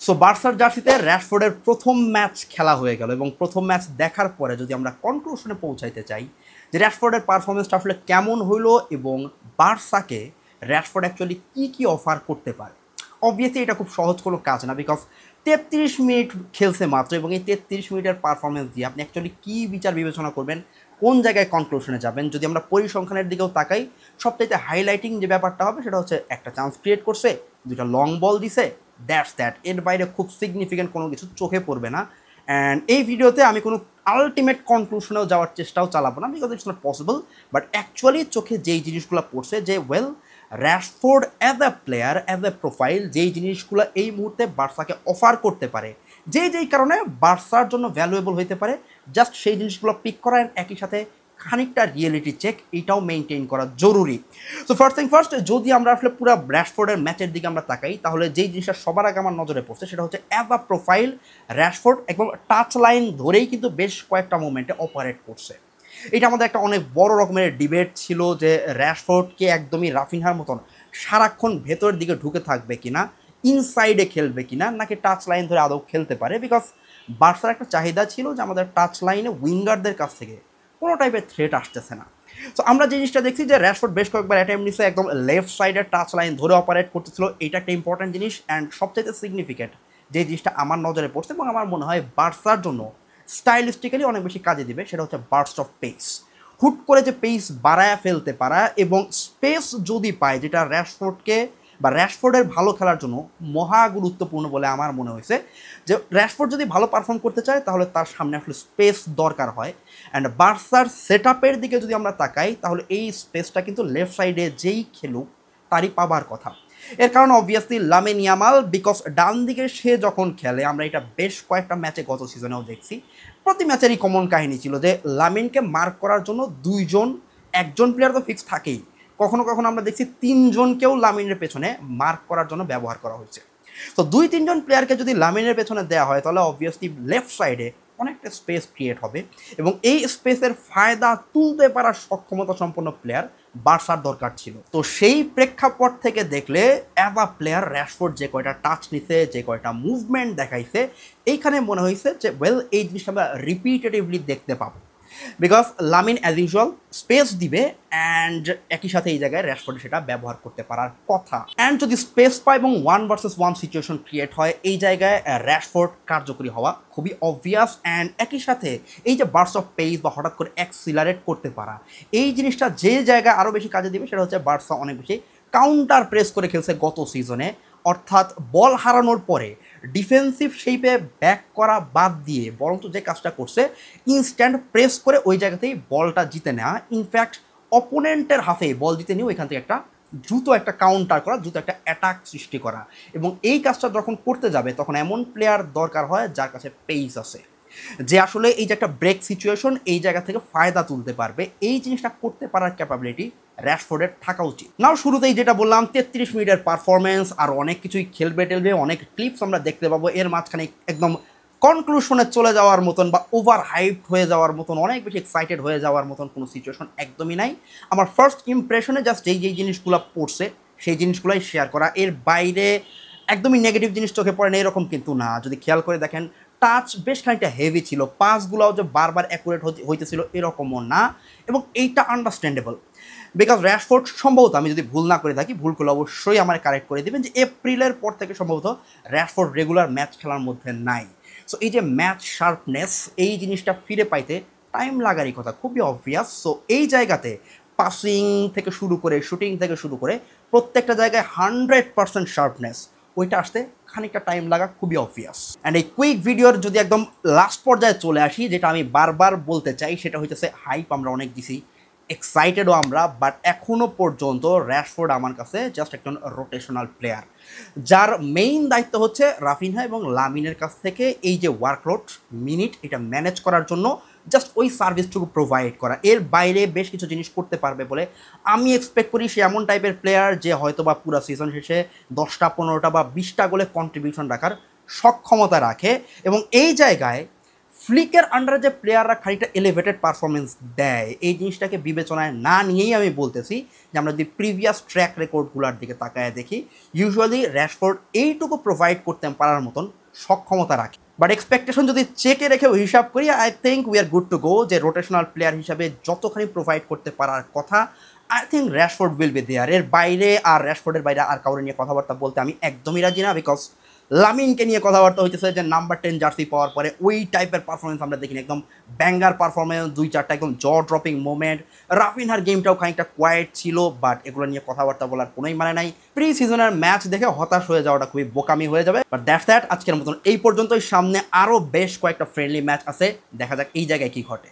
So বার্সার জার্সিতে র‍্যাশফোর্ডের প্রথম ম্যাচ খেলা হয়ে গেল এবং প্রথম ম্যাচ দেখার পরে যদি আমরা কনক্লুশনে পৌঁছাইতে চাই যে র‍্যাশফোর্ডের পারফরমেন্সটা আসলে কেমন হইলো এবং বার্সাকে র‍্যাশফোর্ড অ্যাকচুয়ালি কী অফার করতে পারে। অবভিয়াসলি এটা খুব সহজ কোনো কাজ না, বিকজ 33 মিনিট খেলছে মাত্র এবং এই 33 মিনিটের পারফরমেন্স দিয়ে আপনি অ্যাকচুয়ালি কী বিচার বিবেচনা করবেন, কোন জায়গায় কনক্লুশনে যাবেন। যদি আমরা পরিসংখ্যানের দিকেও তাকাই, সবচাইতে হাইলাইটিং যে ব্যাপারটা হবে সেটা হচ্ছে একটা চান্স ক্রিয়েট করছে, দুটা লং বল দিছে, দ্যাটস দ্যাট। এর বাইরে খুব সিগনিফিক্যান্ট কোনো কিছু চোখে পড়বে না। অ্যান্ড এই ভিডিওতে আমি কোনো আলটিমেট কনক্লুশনেও যাওয়ার চেষ্টাও চালাবো না, because it's not possible. But actually চোখে যেই জিনিসগুলো পড়ছে যে well Rashford as a player, as a profile, যেই জিনিসগুলো এই মুহূর্তে বার্সাকে অফার করতে পারে, যেই কারণে বার্সার জন্য ভ্যালুয়েবল হইতে পারে, জাস্ট সেই জিনিসগুলো পিক করা অ্যান্ড একই সাথে খানিকটা রিয়েলিটি চেক এটাও মেনটেন করা জরুরি। সো ফার্স্ট থিং ফার্স্ট, যদি আমরা আসলে পুরো র‍্যাশফোর্ডের ম্যাচের দিকে আমরা তাকাই, তাহলে যেই জিনিসটা সবার আগে আমার নজরে পড়ছে সেটা হচ্ছে অ্যাজ আ প্রোফাইল র‍্যাশফোর্ড একদম টাচ লাইন ধরেই কিন্তু বেশ কয়েকটা মোমেন্টে অপারেট করছে। এটা আমাদের একটা অনেক বড় রকমের ডিবেট ছিল যে র‍্যাশফোর্ডকে একদমই রাফিনহার মতন সারাক্ষণ ভেতরের দিকে ঢুকে থাকবে কিনা, ইনসাইডে খেলবে কিনা, নাকি টাচ লাইন ধরে আদৌ খেলতে পারে। বিকজ বার্সার একটা চাহিদা ছিল যে আমাদের টাচ লাইনে উইঙ্গারদের কাছ থেকে কোনো টাইপের থ্রেট আসতেছে না। সো আমরা যে জিনিসটা দেখছি যে র‍্যাশফোর্ড বেশ কয়েকবার অ্যাটেম্প নিছে, একদম লেফট সাইডের টাচ লাইন ধরে অপারেট করতেছিল, এটা একটা ইম্পর্ট্যান্ট জিনিস। অ্যান্ড সবচেয়ে সিগনিফিক্যান্ট যে জিনিসটা আমার নজরে পড়ছে এবং আমার মনে হয় বার্সার জন্য স্টাইলিস্টিক্যালি অনেক বেশি কাজে দিবে, সেটা হচ্ছে বার্স্ট অফ পেস। হুট করে যে পেস বাড়ায় ফেলতে পারা এবং স্পেস যদি পায়, যেটা র‍্যাশফোর্ডকে বা র‍্যাশফোর্ডের ভালো খেলার জন্য মহা গুরুত্বপূর্ণ বলে আমার মনে হয়েছে। যে র‍্যাশফোর্ড যদি ভালো পারফর্ম করতে চায় তাহলে তার সামনে আসলে স্পেস দরকার হয়। অ্যান্ড বার্সার সেট আপের দিকে যদি আমরা তাকাই, তাহলে এই স্পেসটা কিন্তু লেফট সাইডে যেই খেলুক তারই পাবার কথা। এর কারণ অবভিয়াসলি লামিন ইয়ামাল, বিকজ ডান দিকে সে যখন খেলে, আমরা এটা বেশ কয়েকটা ম্যাচে গত সিজনেও দেখছি, প্রতি ম্যাচেরই কমন কাহিনী ছিল যে লামিনকে মার্ক করার জন্য একজন প্লেয়ার তো ফিক্স থাকেই, কখনো কখনো আমরা দেখছি 3 জনকেও লামিনের পেছনে মার্ক করার জন্য ব্যবহার করা হয়েছে। তো 2-3 জন প্লেয়ারকে যদি লামিনের পেছনে দেওয়া হয়, তাহলে অবভিয়াসলি লেফট সাইডে অনেকটা স্পেস ক্রিয়েট হবে এবং এই স্পেসের ফায়দা তুলতে পারার সক্ষমতা সম্পন্ন প্লেয়ার বার্সার দরকার ছিল। তো সেই প্রেক্ষাপট থেকে দেখলে অ্যাজ আ প্লেয়ার র‍্যাশফোর্ড যে কয়টা টাচ নিছে, যে কয়টা মুভমেন্ট দেখাইছে, এইখানে মনে হয়েছে যে ওয়েল এই জিনিসটা আমরা রিপিটেটিভলি দেখতে পাবো। Because Lamine as usual space দিবে অ্যান্ড একই সাথে এই জায়গায় র‍্যাশফোর্ডে সেটা ব্যবহার করতে পারার কথা। অ্যান্ড যদি স্পেস পায় এবং 1 ভার্সেস 1 সিচুয়েশন ক্রিয়েট হয়, এই জায়গায় র‍্যাশফোর্ড কার্যকরী হওয়া খুবই অবভিয়াস। অ্যান্ড একই সাথে এই যে বার্স্ট অফ পেস বা হঠাৎ করে অ্যাক্সিলারেট করতে পারা, এই জিনিসটা যে জায়গায় আরও বেশি কাজে দিবে সেটা হচ্ছে বার্সা অনেক বেশি কাউন্টার প্রেস করে খেলছে গত সিজনে। অর্থাৎ বল হারানোর পরে ডিফেন্সিভ শেপে ব্যাক করা বাদ দিয়ে বরঞ্চ যে কাজটা করছে, ইনস্ট্যান্ট প্রেস করে ওই জায়গাতেই বলটা জিতে নেওয়া, ইনফ্যাক্ট অপোনেন্টের হাফে বল জিতে নিয়ে ওইখান থেকে একটা দ্রুত একটা কাউন্টার করা, দ্রুত একটা অ্যাটাক সৃষ্টি করা। এবং এই কাজটা যখন করতে যাবে তখন এমন প্লেয়ার দরকার হয় যার কাছে পেস আছে, যে আসলে এই যে একটা ব্রেক সিচুয়েশন এই জায়গা থেকে ফায়দা তুলতে পারবে। এই জিনিসটা করতে পারার ক্যাপাবিলিটি র‍্যাশফোর্ডের থাকা উচিত। নাও শুরুতেই যেটা বললাম 33 মিনিটের পারফরমেন্স, আর অনেক কিছুই খেলবে অনেক ক্লিপস আমরা দেখতে পাবো। এর মাঝখানে একদম কনক্লুশনে চলে যাওয়ার মতন বা ওভার হাইপড হয়ে যাওয়ার মতন, অনেক বেশি এক্সাইটেড হয়ে যাওয়ার মতন কোনো সিচুয়েশন একদমই নাই। আমার ফার্স্ট ইমপ্রেশনে জাস্ট যেই জিনিসগুলো পড়ছে সেই জিনিসগুলোই শেয়ার করা, এর বাইরে একদমই নেগেটিভ জিনিস চোখে পড়ে না এরকম কিন্তু না। যদি খেয়াল করে দেখেন, টাচ বেশ খানিকটা হেভি ছিল, পাসগুলোও যে বারবার অ্যাকুরেট হইতেছিল এরকমও না, এবং এইটা আন্ডারস্ট্যান্ডেবল। বিকজ র‍্যাশফোর্ড সম্ভবত, আমি যদি ভুল না করে থাকি, ভুল করলে অবশ্যই আমার কারেক্ট করে দেবেন, যে এপ্রিলের পর থেকে সম্ভবত র‍্যাশফোর্ড রেগুলার ম্যাচ খেলার মধ্যে নাই। সো এই যে ম্যাচ শার্পনেস, এই জিনিসটা ফিরে পাইতে টাইম লাগারই কথা, খুবই অবভিয়াস। সো এই জায়গাতে পাসিং থেকে শুরু করে শুটিং থেকে শুরু করে প্রত্যেকটা জায়গায় 100% শার্পনেস, ওইটা আসতে খানিকটা টাইম লাগা খুবই অবভিয়াস। অ্যান্ড এই কুইক ভিডিওর যদি একদম লাস্ট পর্যায়ে চলে আসি, যেটা আমি বারবার বলতে চাই, সেটা হইতেছে হাইপ আমরা অনেক দিছি, এক্সাইটেডও আমরা, বাট এখনও পর্যন্ত র‍্যাশফোর্ড আমার কাছে জাস্ট একজন রোটেশনাল প্লেয়ার, যার মেইন দায়িত্ব হচ্ছে রাফিনহা এবং লামিনের কাছ থেকে এই যে ওয়ার্কলোড মিনিট এটা ম্যানেজ করার জন্য জাস্ট ওই সার্ভিসটুকু প্রোভাইড করা। এর বাইরে বেশ কিছু জিনিস করতে পারবে বলে আমি এক্সপেক্ট করি। সে এমন টাইপের প্লেয়ার যে হয়তো বা পুরো সিজন শেষে 10টা 15টা বা 20টা গোলে কন্ট্রিবিউশন রাখার সক্ষমতা রাখে, এবং এই জায়গায় ফ্লিকের আন্ডারে যে প্লেয়াররা খানিকটা এলিভেটেড পারফরমেন্স দেয় এই জিনিসটাকে বিবেচনায় না নিয়েই আমি বলতেছি যে আমরা যদি প্রিভিয়াস ট্র্যাক রেকর্ডগুলোর দিকে তাকায় দেখি ইউজুয়ালি র্যাশফোর্ড এইটুকু প্রোভাইড করতে পারার মতন সক্ষমতা রাখে। বাট এক্সপেকটেশন যদি চেকে রেখেও হিসাব করি I think we are good to go, যে রোটেশনাল প্লেয়ার হিসাবে যতখানি প্রোভাইড করতে পারার কথা I think Rashford will be there. এর বাইরে আর র্যাশফোর্ডের বাইরে আর কাউরে নিয়ে কথাবার্তা বলতে আমি একদমই রাজি না, বিকজ লামিনকে নিয়ে কথাবার্তা হইতেছে যে নাম্বার 10 জার্সি পাওয়ার পরে ওই টাইপের পারফরমেন্স আমরা দেখিনি, একদম ব্যাঙ্গার পারফরমেন্স, 2-4টা একদম জ ড্রপিং মোমেন্ট। রাফিনহার গেমটাও খানিকটা কোয়াইট ছিল, বাট এগুলো নিয়ে কথাবার্তা বলার কোনোই মানে নাই। প্রি সিজনের ম্যাচ দেখে হতাশ হয়ে যাওয়াটা খুবই বোকামি হয়ে যাবে। বাট দ্যাটস দ্যাট, আজকের মতন এই পর্যন্তই। সামনে আরও বেশ কয়েকটা ফ্রেন্ডলি ম্যাচ আছে, দেখা যাক এই জায়গায় কী ঘটে।